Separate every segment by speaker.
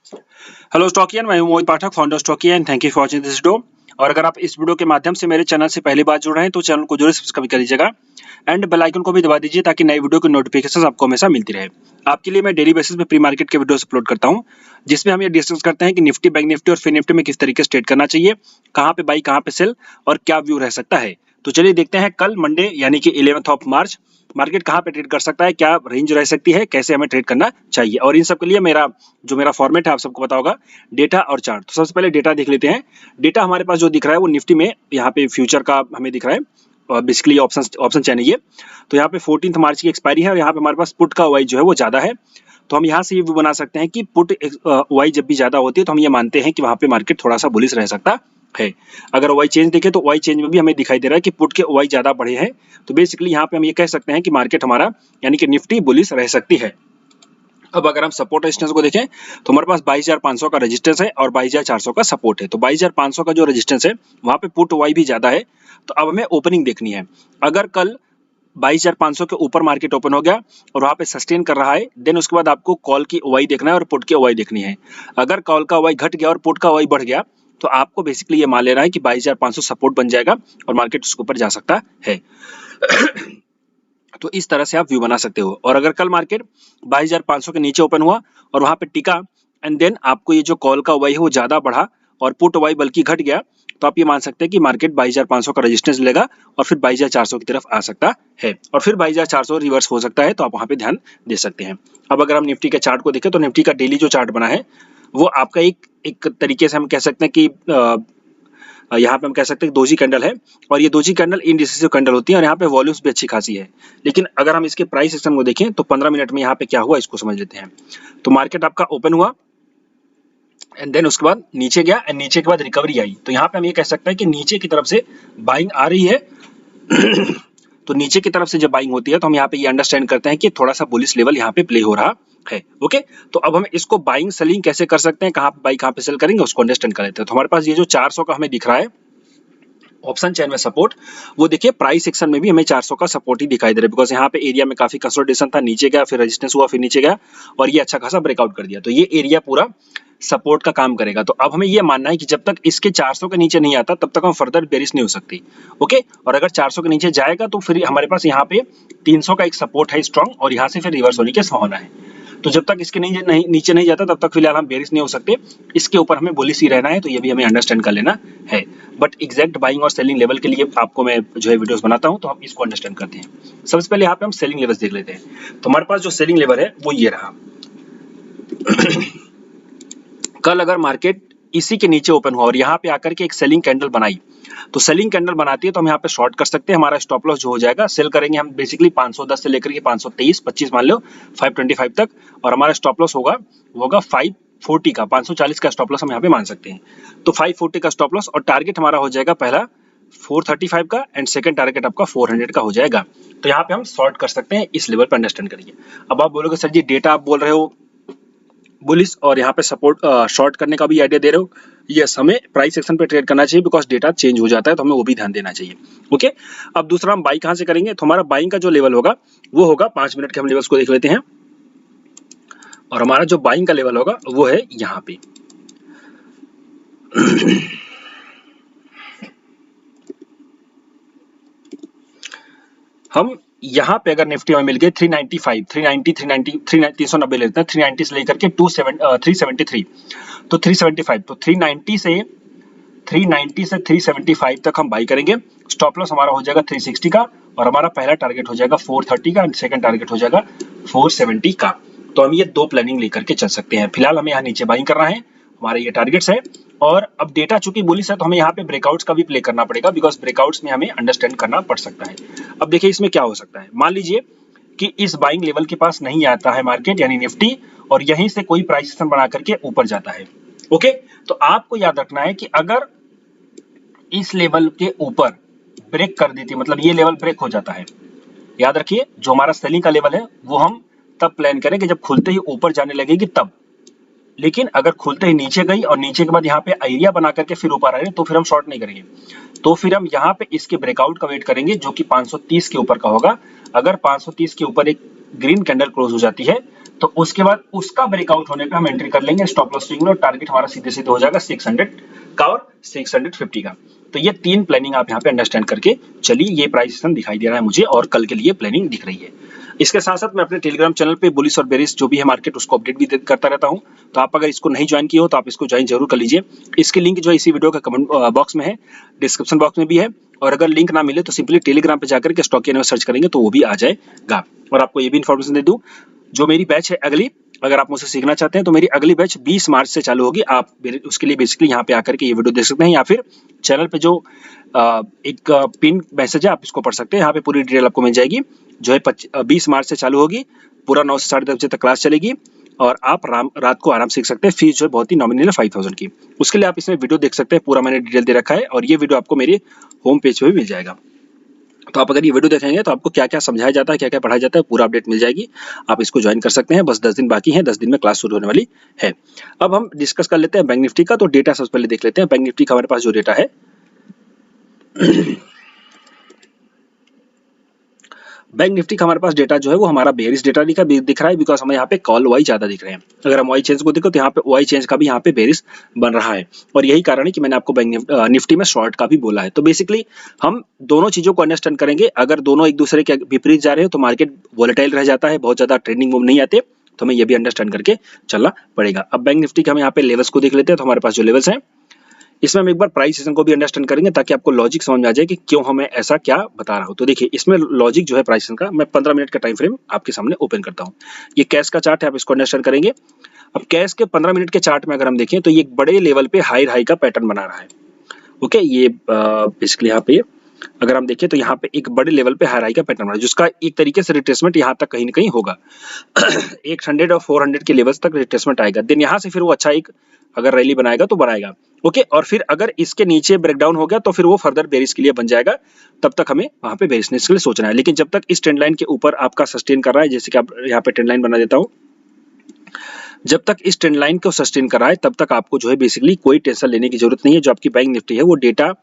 Speaker 1: Hello Stockian, मैं हूं Mohit Pathak, founder Stockian. Thank you for watching this video. और अगर आप इस वीडियो के माध्यम से मेरे चैनल से पहली बार जुड़ रहे हैं तो चैनल को जरूर सब्सक्राइब कर लीजिएगा एंड बेल आइकन को भी दबा दीजिए ताकि नई वीडियो की नोटिफिकेशन आपको हमेशा मिलती रहे। आपके लिए मैं डेली बेसिस पे प्री मार्केट के वीडियोस अपलोड करता हूं, जिसमें हम ये डिस्कस करते हैं कि निफ्टी, बैंक निफ्टी और फिन निफ्टी में किस तरीके से ट्रेड करना चाहिए, कहाँ पे बाई, कहाँ पे सेल और क्या व्यू रह सकता है। तो चलिए देखते हैं कल मंडे यानी कि 11th ऑफ मार्च मार्केट कहाँ पे ट्रेड कर सकता है, क्या रेंज रह सकती है, कैसे हमें ट्रेड करना चाहिए। और इन सब के लिए मेरा फॉर्मेट है आप सबको पता होगा, डेटा और चार्ट। तो सबसे पहले डेटा देख लेते हैं। डेटा हमारे पास जो दिख रहा है वो निफ्टी में यहाँ पे फ्यूचर का हमें दिख रहा है, बेसिकली ऑप्शन चैन है ये। तो यहाँ पे 14 मार्च की एक्सपायरी है और यहाँ पे हमारे पास पुट का वाई जो है वो ज्यादा है। तो हम यहाँ से ये भी बना सकते हैं कि पुट वाई जब भी ज्यादा होती है तो हम ये मानते हैं कि वहाँ पे मार्केट थोड़ा सा बुलिश रह सकता है। अगर वाई चेंज देखें तो वाई चेंज में भी हमें दिखाई दे रहा है कि पुट के वाई ज्यादा बढ़े हैं। तो बेसिकली यहाँ पे हम ये कह सकते हैं कि मार्केट हमारा यानी कि निफ्टी बुलिश रह सकती है। अब अगर हम सपोर्ट रेजिस्टेंस को देखें तो हमारे पास 22,500 का रेजिस्टेंस है और 22,400 का सपोर्ट है। तो 22,500 का जो रेजिस्टेंस है वहां पे पुट वाई भी ज्यादा है। तो अब हमें ओपनिंग देखनी है। अगर कल 22,500 के ऊपर मार्केट ओपन हो गया और वहां पे सस्टेन कर रहा है, देन उसके बाद आपको कॉल की ओवाई देखना है और पुट की ओवाई देखनी है। अगर कॉल का ओवाई घट गया और पुट का ओवाई बढ़ गया तो आपको बेसिकली ये मान लेना है कि 22,500 सपोर्ट बन जाएगा और मार्केट उसके ऊपर जा सकता है। तो इस तरह से आप व्यू बना सकते हो। और अगर कल मार्केट 22,500 के नीचे ओपन हुआ और वहां पे टिका एंड देन आपको ये जो कॉल का वाई है वो ज्यादा बढ़ा और पुट वाई बल्कि घट गया, तो आप ये मान सकते हैं कि मार्केट 22,500 का रेजिस्टेंस लेगा और फिर 22,400 की तरफ आ सकता है और फिर 22,400 रिवर्स हो सकता है। तो आप वहां पे ध्यान दे सकते हैं। अब अगर हम निफ्टी के चार्ट को देखें तो निफ्टी का डेली जो चार्ट बना है वो आपका एक तरीके से हम कह सकते हैं कि यहाँ पे हम कह सकते हैं दोजी कैंडल है और ये दोजी कैंडल इनडिसिसिव कैंडल होती है और यहाँ पे वॉल्यूम्स भी अच्छी खासी है। लेकिन अगर हम इसके प्राइस सेक्शन को देखें तो 15 मिनट में यहाँ पे क्या हुआ इसको समझ लेते हैं। तो मार्केट आपका ओपन हुआ एंड देन उसके बाद नीचे गया एंड नीचे के बाद रिकवरी आई। तो यहाँ पे हम ये कह सकते हैं कि नीचे की तरफ से बाइंग आ रही है। तो नीचे की तरफ से जब बाइंग होती है तो हम यहाँ पे ये अंडरस्टैंड करते हैं कि थोड़ा सा बुलिश लेवल यहाँ पे प्ले हो रहा है। ओके, तो अब हम इसको बाइंग सेलिंग कैसे कर सकते हैं, कहाँ पे बाई कहाँ पे सेल करेंगे उसको अंडरस्टैंड कर लेते हैं। तो हमारे पास ये जो 400 का हमें दिख रहा है ऑप्शन चैन में सपोर्ट, वो देखिए प्राइस सेक्शन में भी हमें 400 का सपोर्ट ही दिखाई दे रहा है, बिकॉज यहाँ पे एरिया में काफी कंसोलिडेशन था, नीचे गया फिर रेजिस्टेंस हुआ फिर नीचे गया और ये अच्छा खासा ब्रेकआउट कर दिया। तो ये एरिया पूरा सपोर्ट का काम करेगा। तो अब हमें ये मानना है कि जब तक इसके 400 के नीचे नहीं आता तब तक हम फर्दर बेरिश नहीं हो सकती। ओके, और अगर 400 के नीचे जाएगा तो फिर हमारे पास यहाँ पे 300 का एक सपोर्ट है स्ट्रॉन्ग और यहाँ से फिर रिवर्स होने की संभावना है। तो जब तक इसके नीचे नहीं जाता तब तक फिलहाल हम बेरिश नहीं हो सकते, इसके ऊपर हमें बुलिश ही रहना है। तो ये भी हमें अंडरस्टैंड कर लेना है। बट एग्जैक्ट बाइंग और सेलिंग लेवल के लिए आपको मैं जो है वीडियोस बनाता हूं तो हम इसको अंडरस्टैंड करते हैं। सबसे पहले यहाँ पे हम सेलिंग लेवल्स देख लेते हैं। तो हमारे पास जो सेलिंग लेवल है वो ये रहा। कल अगर मार्केट इसी के नीचे ओपन हुआ और यहाँ पे आकर के एक सेलिंग कैंडल बनाई, तो सेलिंग कैंडल बनाती है तो हम यहाँ पे शॉर्ट कर सकते हैं। हमारा स्टॉप लॉस जो हो जाएगा, सेल करेंगे हम बेसिकली 510 से लेकर के 523 25 मान लो 525 तक, और हमारा स्टॉप लॉस होगा 540 का, 540 का स्टॉप लॉस हम यहाँ पे मान सकते हैं। तो 540 का स्टॉप लॉस और टारगेट हमारा हो जाएगा पहला 435 का एंड सेकंड टारगेट आपका 400 का हो जाएगा। तो यहाँ पे हम शॉर्ट कर सकते हैं, इस लेवल पर अंडरस्टैंड करिए। अब आप बोलोगे सर जी डेटा आप बोल रहे हो बुलिश और यहाँ पे सपोर्ट शॉर्ट करने का भी आइडिया दे रहे हो। यस, हमें प्राइस सेक्शन पे ट्रेड करना चाहिए बिकॉज डेटा चेंज हो जाता है, तो हमें वो भी ध्यान देना चाहिए। ओके, अब दूसरा हम बाई कहाँ से करेंगे। तो हमारा बाइंग का जो लेवल होगा वो होगा 5 मिनट के, हम लेवल्स को देख लेते हैं। और हमारा जो बाइंग का लेवल होगा वो है यहाँ पे हम यहाँ पे अगर निफ्टी में मिल गए 395, 390, 390, 390 लेते हैं, 390 से लेकर के 373, तो 375, तो 390 से 375 तक हम बाई करेंगे। स्टॉप लॉस हमारा हो जाएगा 360 का और हमारा पहला टारगेट हो जाएगा 430 का एंड सेकंड टारगेट हो जाएगा 470 का। तो हम ये दो प्लानिंग लेकर के चल सकते हैं। फिलहाल हमें यहाँ नीचे बाइंग करना है, हमारे ये टारगेट्स है। और अब डेटा चूंकि बुलिश है तो हमें यहाँ पे ब्रेकआउट्स का भी प्ले करना पड़ेगा, बिकॉज ब्रेकआउट्स में हमें अंडरस्टैंड करना पड़ सकता है। अब देखिए इसमें क्या हो सकता है, मान लीजिए कि इस बाइंग लेवल के पास नहीं आता है मार्केट यानी निफ्टी और यहीं से कोई प्राइस एक्शन बना करके ऊपर जाता है। ओके, तो आपको याद रखना है कि अगर इस लेवल के ऊपर ब्रेक कर देती है, मतलब ये लेवल ब्रेक हो जाता है, याद रखिए जो हमारा सेलिंग का लेवल है वो हम तब प्लान करें कि जब खुलते ही ऊपर जाने लगेगी तब। लेकिन अगर खुलते ही नीचे गई और नीचे के बाद यहाँ पे एरिया बना करके फिर ऊपर आ रहे तो फिर हम शॉर्ट नहीं करेंगे। तो फिर हम यहाँ पे इसके ब्रेकआउट का वेट करेंगे जो कि 530 के ऊपर का होगा। अगर 530 के ऊपर एक ग्रीन कैंडल क्लोज हो जाती है तो उसके बाद उसका ब्रेकआउट होने पे हम एंट्री कर लेंगे स्टॉप लॉस स्विंग में, और टारगेट हमारा सीधे सीधे हो जाएगा 600 का और 650 का। तो ये 3 प्लानिंग आप यहाँ पे अंडरस्टैंड करके चलिए। ये प्राइस एक्शन दिखाई दे रहा है मुझे और कल के लिए प्लानिंग दिख रही है। इसके साथ साथ मैं अपने टेलीग्राम चैनल पे बुलिश और बेरिश जो भी है मार्केट उसको अपडेट भी करता रहता हूँ। तो आप अगर इसको नहीं ज्वाइन किए हो तो आप इसको ज्वाइन जरूर कर लीजिए। इसकी लिंक जो है इसी वीडियो का कमेंट बॉक्स में है, डिस्क्रिप्शन बॉक्स में भी है, और अगर लिंक ना मिले तो सिंपली टेलीग्राम पे जाकर के स्टॉक में सर्च करेंगे तो वो भी आ जाएगा। और आपको ये भी इन्फॉर्मेशन दे दूं, जो मेरी बैच है अगली, अगर आप मुझसे सीखना चाहते हैं तो मेरी अगली बैच 20 मार्च से चालू होगी। आप उसके लिए बेसिकली यहाँ पे आकर के ये वीडियो देख सकते हैं, या फिर चैनल पे जो एक पिन मैसेज है आप इसको पढ़ सकते हैं। यहाँ पे पूरी डिटेल आपको मिल जाएगी। जो है 20 मार्च से चालू होगी, पूरा 9 से 10:30 बजे तक क्लास चलेगी, और आप रात को आराम सीख सकते हैं। फीस जो है बहुत ही नॉमिनल है 5000 की। उसके लिए आप इसमें वीडियो देख सकते हैं, पूरा मैंने डिटेल दे रखा है, और ये वीडियो आपको मेरे होम पेज पे भी मिल जाएगा। तो आप अगर ये वीडियो देखेंगे तो आपको क्या क्या समझाया जाता है, क्या क्या पढ़ाया जाता है, पूरा अपडेट मिल जाएगी। आप इसको ज्वाइन कर सकते हैं। बस 10 दिन बाकी हैं, 10 दिन में क्लास शुरू होने वाली है। अब हम डिस्कस कर लेते हैं बैंक निफ्टी का। तो डेटा सबसे पहले देख लेते हैं। बैंक निफ्टी का हमारे पास जो डेटा है बैंक निफ्टी का हमारे पास डेटा जो है वो हमारा बेयरिश डेटा दिख रहा है, बिकॉज हमें यहाँ पे कॉल वाई ज्यादा दिख रहे हैं। अगर हम वाई चेंज को देखो तो यहाँ पे वाई चेंज का भी यहाँ पे बेयरिश बन रहा है, और यही कारण है कि मैंने आपको बैंक निफ्टी में शॉर्ट का भी बोला है। तो बेसिकली हम दोनों चीजों को अंडरस्टैंड करेंगे। अगर दोनों एक दूसरे के विपरीत जा रहे हो तो मार्केट वोलेटाइल रह जाता है, बहुत ज्यादा ट्रेंडिंग मूव नहीं आते, तो हमें ये भी अंडरस्टैंड करके चलना पड़ेगा। अब बैंक निफ्टी के हम यहाँ पे लेवल्स को देख लेते हैं। तो हमारे पास जो लेवल्स हैं, इसमें हम एक बार प्राइस सेशन को भी अंडरस्टैंड करेंगे ताकि आपको लॉजिक समझ में आ जाए कि क्यों हमें ऐसा क्या बता रहा हूं। तो देखिए, इसमें लॉजिक जो है प्राइस सेशन का, मैं 15 मिनट का टाइम फ्रेम आपके सामने ओपन करता हूं। ये कैश का चार्ट है, आप इसको अंडरस्टैंड करेंगे। अब कैश के 15 मिनट के चार्ट में अगर हम देखें तो ये एक बड़े लेवल पे हाई का पैटर्न बना रहा है। ओके, ये बेसिकली यहाँ पे अगर हम देखें तो यहाँ पे एक बड़े लेवल पे हाई का पैटर्न बना है, जिसका एक तरीके से रिट्रेसमेंट यहाँ तक कहीं ना कहीं होगा। 800 और 400 के लेवल्स तक रिट्रेसमेंट आएगा। देन यहाँ से फिर वो अच्छा एक अगर रैली बनाएगा तो बनाएगा। ओके, और फिर अगर इसके नीचे ब्रेकडाउन हो गया तो फिर वो फर्दर बेरिश के लिए बन जाएगा। तब तक हमें वहां पे बेरिशनेस के लिए सोचना है। लेकिन जब तक इस ट्रेंड लाइन के ऊपर आपका सस्टेन कर रहा है, जैसे कि आप यहाँ पे ट्रेंड लाइन बना देता हूँ, जब तक इस ट्रेंड लाइन को सस्टेन कर रहा है तब तक आपको जो है बेसिकली कोई टेंशन लेने की जरूरत नहीं है। जो आपकी बैंक निफ्टी है वो डेटा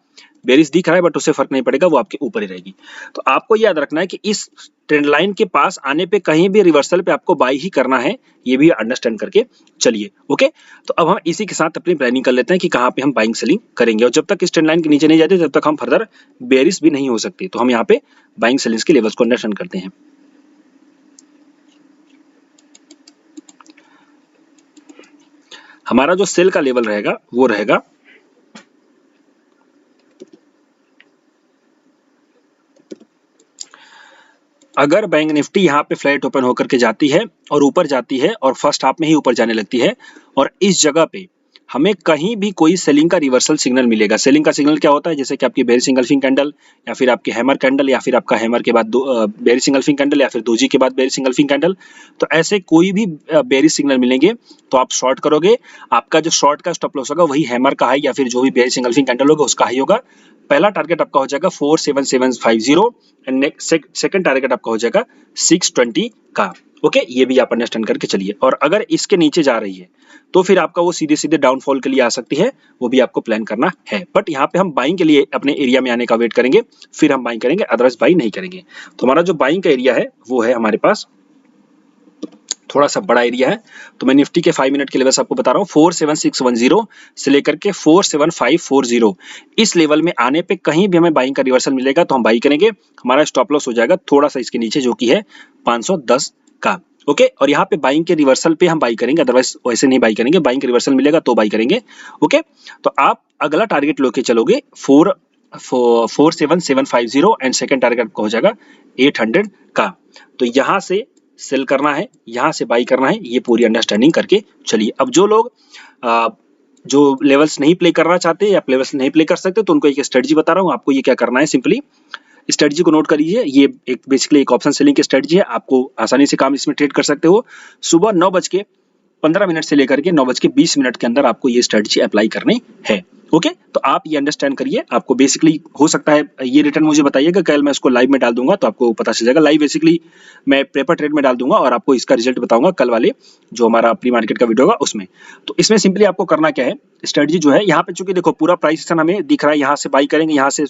Speaker 1: बेरिश दिख रहा है बट उससे फर्क नहीं पड़ेगा, वो आपके ऊपर ही रहेगी। तो आपको याद रखना है कि इस ट्रेंड लाइन के पास आने पे कहीं भी रिवर्सल पे आपको बाई ही करना है, ये भी अंडरस्टैंड करके चलिए। ओके, तो अब हम इसी के साथ अपनी प्लानिंग कर लेते हैं कि कहाँ पे हम बाइंग सेलिंग करेंगे, और जब तक इस ट्रेंड लाइन के नीचे नहीं जाते तब तक हम फर्दर बेरिश भी नहीं हो सकती। तो हम यहाँ पे बाइंग सेलिंग्स के लेवल्स को अंडरस्टैंड करते हैं। हमारा जो सेल का लेवल रहेगा वो रहेगा अगर बैंक निफ्टी यहाँ पे फ्लैट ओपन होकर के जाती है और ऊपर जाती है और फर्स्ट हाफ में ही ऊपर जाने लगती है, और इस जगह पे हमें कहीं भी कोई सेलिंग का रिवर्सल सिग्नल मिलेगा। सेलिंग का सिग्नल क्या होता है, जैसे कि आपकी बेरिश इंगल्फिंग कैंडल, या फिर आपकी हैमर कैंडल, या फिर आपका हैमर के बाद बेरिश इंगल्फिंग कैंडल, या फिर दोजी के बाद बेरिश इंगल्फिंग कैंडल। तो ऐसे कोई भी बेरिश सिग्नल मिलेंगे तो आप शॉर्ट करोगे। आपका जो शॉर्ट का स्टॉप लॉस होगा वही हैमर का हाई या फिर जो भी बेरिश इंगल्फिंग कैंडल होगा उसका हाई होगा। पहला टारगेट आपका हो जाएगा 47750, एंड सेकंड टारगेट आपका हो जाएगा 620 का। ओके, ये भी आप अंडरस्टैंड करके चलिए। और अगर इसके नीचे जा रही है तो फिर आपका वो सीधे सीधे डाउनफॉल के लिए आ सकती है, वो भी आपको प्लान करना है। बट यहाँ पे हम बाइंग के लिए अपने एरिया में आने का वेट करेंगे, फिर हम बाइंग करेंगे, अदरवाइज बाइंग नहीं करेंगे। तो हमारा जो बाइंग का एरिया है वो है हमारे पास थोड़ा सा बड़ा एरिया है। तो मैं निफ्टी के 5 मिनट के लेवल्स आपको बता रहा हूँ, 47610 से लेकर के 47540। इस लेवल में आने पे कहीं भी हमें बाइंग का रिवर्सल मिलेगा तो हम बाई करेंगे। हमारा स्टॉप लॉस हो जाएगा थोड़ा सा इसके नीचे, जो कि है 510 का। ओके, और यहाँ पे बाइंग के रिवर्सल पे हम बाई करेंगे, अदरवाइज वैसे नहीं बाई करेंगे। बाइंग के रिवर्सल मिलेगा तो बाई करेंगे। ओके, तो आप अगला टारगेट लेके चलोगे 47750, एंड सेकंड टारगेट आपका हो जाएगा 800 का। तो यहाँ से सेल करना है, यहाँ से बाई करना है, ये पूरी अंडरस्टैंडिंग करके चलिए। अब जो लोग जो लेवल्स नहीं प्ले करना चाहते या लेवल्स नहीं प्ले कर सकते तो उनको एक स्ट्रेटजी बता रहा हूँ। आपको ये क्या करना है, सिंपली स्ट्रेटजी को नोट कर लीजिए। ये एक बेसिकली एक ऑप्शन सेलिंग की स्ट्रेटजी है, आपको आसानी से काम इसमें ट्रेड कर सकते हो। सुबह 9:15 से लेकर के 9:20 के अंदर आपको ये स्ट्रेटजी अप्लाई करनी है। ओके, तो आप ये अंडरस्टैंड करिए। आपको बेसिकली हो सकता है ये रिटर्न मुझे बताइएगा, कल मैं उसको लाइव में डाल दूंगा तो आपको पता चल जाएगा। लाइव बेसिकली मैं पेपर ट्रेड में डाल दूंगा और आपको इसका रिजल्ट बताऊंगा कल वाले जो हमारा प्री मार्केट का वीडियो होगा उसमें। तो इसमें सिंपली आपको करना क्या है, स्ट्रेटजी जो है यहाँ पे चूंकि देखो पूरा प्राइस सेशन हमें दिख रहा है, यहाँ से बाई करेंगे, यहाँ से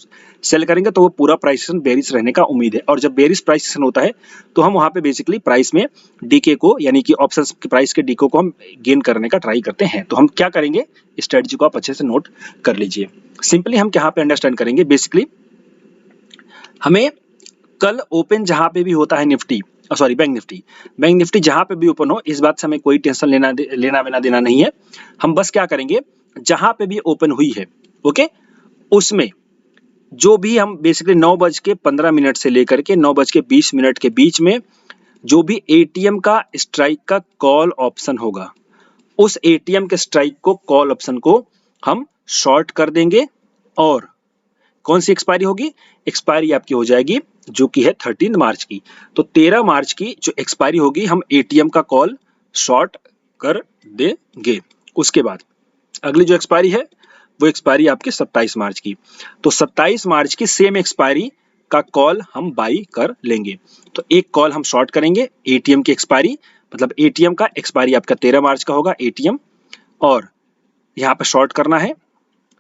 Speaker 1: सेल करेंगे, तो वो पूरा प्राइस सेशन बेरिश रहने का उम्मीद है। और जब बेरिश प्राइस सेशन होता है तो हम वहाँ पे बेसिकली प्राइस में डीके को, यानी कि ऑप्शंस के प्राइस के डीको को हम गेन करने का ट्राई करते हैं। तो हम क्या करेंगे, स्ट्रेटजी को आप अच्छे से नोट कर लीजिए। सिंपली हम यहाँ पे अंडरस्टैंड करेंगे, बेसिकली हमें कल ओपन जहां पे भी होता है निफ्टी, सॉरी बैंक निफ्टी जहां पे भी ओपन हो, इस बात से हमें कोई टेंशन लेना देना नहीं है। हम बस क्या करेंगे, जहां पे भी ओपन हुई है ओके, उसमें जो भी हम बेसिकली 9:15 से लेकर के 9:20 के बीच में जो भी एटीएम का स्ट्राइक का कॉल ऑप्शन होगा, उस एटीएम के स्ट्राइक को, कॉल ऑप्शन को हम शॉर्ट कर देंगे। और कौन सी एक्सपायरी होगी, एक्सपायरी आपकी हो जाएगी जो कि है 13 मार्च की। तो 13 मार्च की जो एक्सपायरी होगी हम एटीएम का कॉल शॉर्ट कर देंगे। उसके बाद अगली जो एक्सपायरी है वो एक्सपायरी आपकी 27 मार्च की। तो 27 मार्च की सेम एक्सपायरी का कॉल हम बाई कर लेंगे। तो एक कॉल हम शॉर्ट करेंगे एटीएम की एक्सपायरी, मतलब एटीएम का एक्सपायरी आपका 13 मार्च का होगा एटीएम, और यहाँ पे शॉर्ट करना है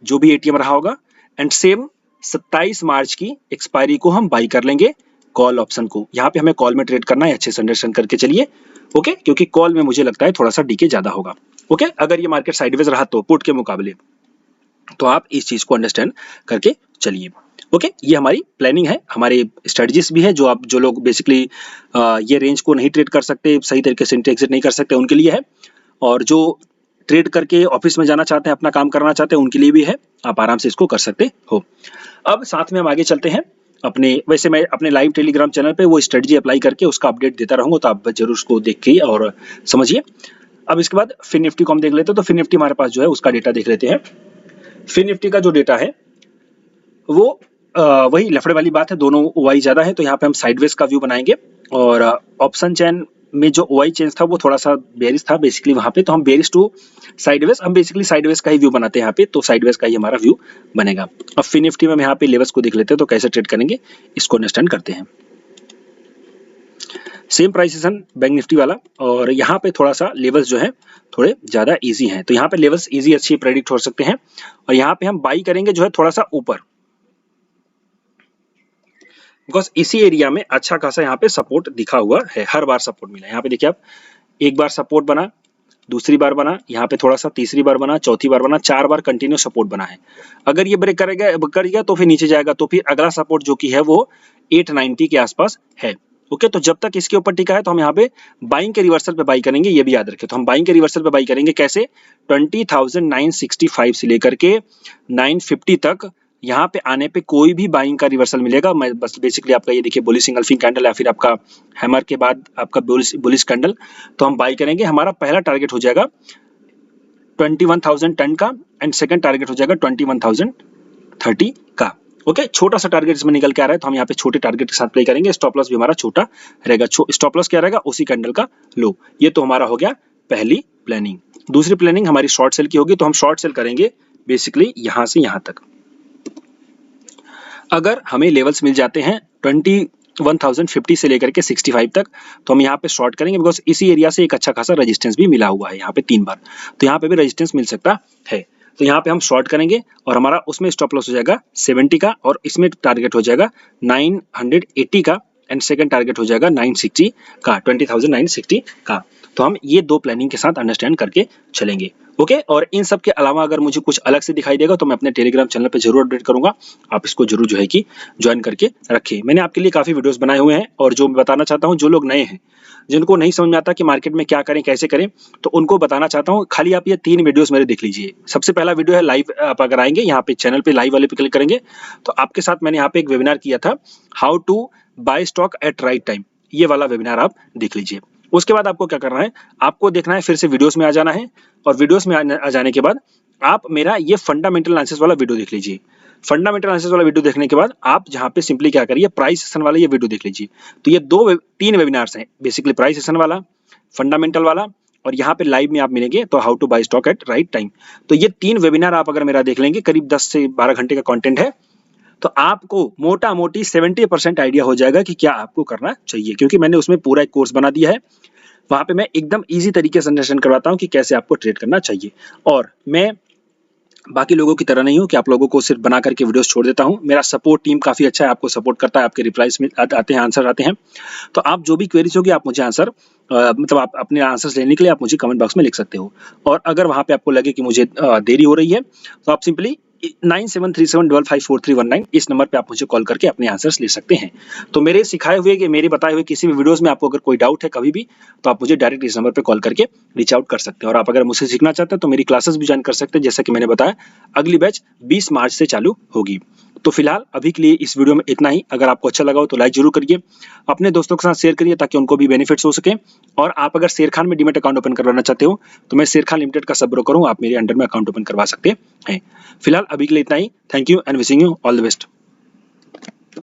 Speaker 1: जो भी एटीएम रहा होगा। एंड सेम 27 मार्च की एक्सपायरी को हम बाई कर लेंगे कॉल ऑप्शन को। यहाँ पे हमें कॉल में ट्रेड करना है, अच्छे से अंडरस्टैंड करके चलिए ओके, क्योंकि कॉल में मुझे लगता है थोड़ा सा डीके ज्यादा होगा ओके। अगर ये मार्केट साइडवेज रहा तो पुट के मुकाबले, तो आप इस चीज को अंडरस्टैंड करके चलिए ओके। ये हमारी प्लानिंग है, हमारे स्ट्रेटजीज भी है, जो लोग बेसिकली ये रेंज को नहीं ट्रेड कर सकते, सही तरीके से एग्जिट नहीं कर सकते, उनके लिए है। और जो ट्रेड करके ऑफिस में जाना चाहते हैं, अपना काम करना चाहते हैं, उनके लिए भी है, आप आराम से इसको कर सकते हो। अब साथ में हम आगे चलते हैं अपने, वैसे मैं अपने लाइव टेलीग्राम चैनल पे वो स्ट्रेटजी अप्लाई करके उसका अपडेट देता रहूंगा, तो आप जरूर उसको देखिए और समझिए। अब इसके बाद फिन निफ्टी को हम देख लेते हैं। तो फिन निफ्टी हमारे पास जो है उसका डेटा देख लेते हैं। फिन निफ्टी का जो डेटा है वो वही लफड़े वाली बात है, दोनों ओआई ज्यादा है, तो यहाँ पे हम साइडवेज का व्यू बनाएंगे। और ऑप्शन चैन में जो ओआई चेंज था वो थोड़ा सा बेरिश था बेसिकली वहां पे, तो हम बेरिश टू साइडवेज, हम बेसिकली साइडवेज का ही व्यू बनाते हैं यहाँ पे, तो साइडवेज का ही हमारा व्यू बनेगा। अब फिन निफ्टी में हम यहाँ पे लेवल्स को देख लेते हैं, तो कैसे ट्रेड करेंगे इसको अंडरस्टैंड करते हैं। सेम प्राइसेशन बैंक निफ्टी वाला, और यहाँ पे थोड़ा सा लेवल्स जो है थोड़े ज्यादा इजी हैं, तो यहाँ पे लेवल्स इजी अच्छी प्रेडिक्ट हो सकते हैं। और यहाँ पे हम बाई करेंगे जो है थोड़ा सा ऊपर, बिकॉज इसी एरिया में अच्छा खासा यहाँ पे सपोर्ट दिखा हुआ है, हर बार सपोर्ट मिला है। यहाँ पे देखिए आप, एक बार सपोर्ट बना, दूसरी बार बना, यहाँ पे थोड़ा सा तीसरी बार बना, चौथी बार बना, 4 बार कंटिन्यू सपोर्ट बना है। अगर ये ब्रेक करेगा तो फिर नीचे जाएगा, तो फिर अगला सपोर्ट जो कि है वो 890 के आसपास है ओके। तो जब तक इसके ऊपर टिका है तो हम यहाँ पे बाइंग के रिवर्सल पे बाई करेंगे, ये भी याद रखें। तो हम बाइंग के रिवर्सल पे बाई करेंगे कैसे, 20,965 से लेकर के 950 तक यहाँ पे आने पे कोई भी बाइंग का रिवर्सल मिलेगा। मैं बस बेसिकली आपका ये देखिए बुलिश इंगल्फिंग कैंडल या फिर आपका हैमर के बाद आपका बुलिश कैंडल, तो हम बाई करेंगे। हमारा पहला टारगेट हो जाएगा 21,000 टन का, एंड सेकंड टारगेट हो जाएगा 21,030 का ओके। छोटा सा टारगेट इसमें निकल के आ रहा है, तो हम यहाँ पे छोटे टारगेट के साथ प्ले करेंगे। स्टॉप लॉस भी हमारा छोटा रहेगा, स्टॉप लॉस क्या रहेगा, उसी कैंडल का लो। ये तो हमारा हो गया पहली प्लानिंग। दूसरी प्लानिंग हमारी शॉर्ट सेल की होगी, तो हम शॉर्ट सेल करेंगे बेसिकली यहाँ से यहाँ तक। अगर हमें लेवल्स मिल जाते हैं 21,050 से लेकर के 65 तक, तो हम यहाँ पे शॉर्ट करेंगे, बिकॉज इसी एरिया से एक अच्छा खासा रेजिस्टेंस भी मिला हुआ है यहाँ पे 3 बार, तो यहाँ पे भी रेजिस्टेंस मिल सकता है। तो यहाँ पे हम शॉर्ट करेंगे और हमारा उसमें स्टॉप लॉस हो जाएगा 70 का, और इसमें टारगेट हो जाएगा 980 का, एंड सेकंड टारगेट हो जाएगा 960 का, 20,960 का। तो हम ये दो प्लानिंग के साथ अंडरस्टैंड करके चलेंगे ओके। और इन सब के अलावा अगर मुझे कुछ अलग से दिखाई देगा तो मैं अपने टेलीग्राम चैनल पे जरूर अपडेट करूंगा, आप इसको जरूर जो है कि ज्वाइन करके रखिए। मैंने आपके लिए काफी वीडियोस बनाए हुए हैं, और जो मैं बताना चाहता हूँ, जो लोग नए हैं, जिनको नहीं समझ में आता कि मार्केट में क्या करें कैसे करें, तो उनको बताना चाहता हूँ, खाली आप ये 3 वीडियोस मेरे देख लीजिए। सबसे पहला वीडियो है लाइव, आप अगर आएंगे यहाँ पे चैनल पे लाइव वाले पे क्लिक करेंगे तो आपके साथ मैंने यहाँ पे एक वेबिनार किया था, how to buy stock at right time, ये वाला वेबिनार आप देख लीजिए। उसके बाद आपको क्या करना है, आपको देखना है फिर से वीडियोस में आ जाना है, और वीडियोस में आ जाने के बाद आप मेरा ये फंडामेंटल एनालिसिस वाला वीडियो देख लीजिए। फंडामेंटल एनालिसिस वाला वीडियो देखने के बाद आप जहां पे सिंपली क्या करिए, प्राइस सेशन वाला ये वीडियो देख लीजिए। तो ये 3 वेबिनार्स हैं बेसिकली, प्राइस सेशन वाला, फंडामेंटल वाला और यहाँ पे लाइव में आप मिलेंगे तो how to buy stock at right time. तो ये 3 वेबिनार आप अगर मेरा देख लेंगे, करीब 10 से 12 घंटे का कंटेंट है, तो आपको मोटा-मोटी 70% आइडिया हो जाएगा कि क्या आपको करना चाहिए, क्योंकि मैंने उसमें पूरा एक कोर्स बना दिया है। वहाँ पे मैं एकदम ईज़ी तरीके से अंडरस्टैंड करवाता हूँ कि कैसे आपको ट्रेड करना चाहिए। और मैं बाकी लोगों की तरह नहीं हूँ कि आप लोगों को सिर्फ बना करके वीडियोस छोड़ देता हूँ। मेरा सपोर्ट टीम काफ़ी अच्छा है, आपको सपोर्ट करता है, आपके रिप्लाईज में आते हैं, आंसर आते हैं। तो आप जो भी क्वेरीज होगी आप मुझे आंसर मतलब आप अपने आंसर्स लेने के लिए आप मुझे कमेंट बॉक्स में लिख सकते हो। और अगर वहाँ पे आपको लगे कि मुझे देरी हो रही है तो आप सिंपली 9737554319 इस नंबर पे आप मुझे कॉल करके अपने आंसर्स ले सकते हैं। तो मेरे सिखाए हुए कि मेरे बताए हुए किसी भी वीडियोस में आपको अगर कोई डाउट है कभी भी, तो आप मुझे डायरेक्ट इस नंबर पे कॉल करके रीच आउट कर सकते हैं। और आप अगर मुझसे सीखना चाहते हैं तो मेरी क्लासेस भी ज्वाइन कर सकते हैं, जैसा कि मैंने बताया अगली बैच 20 मार्च से चालू होगी। तो फिलहाल अभी के लिए इस वीडियो में इतना ही। अगर आपको अच्छा लगा हो तो लाइक जरूर करिए, अपने दोस्तों के साथ शेयर करिए ताकि उनको भी बेनिफिट्स हो सके। और आप अगर शेर खान में डीमैट अकाउंट ओपन करवाना चाहते हो तो मैं शेर खान लिमिटेड का सब ब्रोकर हूँ, आप मेरे अंडर में अकाउंट ओपन करवा सकते हैं। फिलहाल अभी के लिए इतना ही। Thank you and wishing you all the best.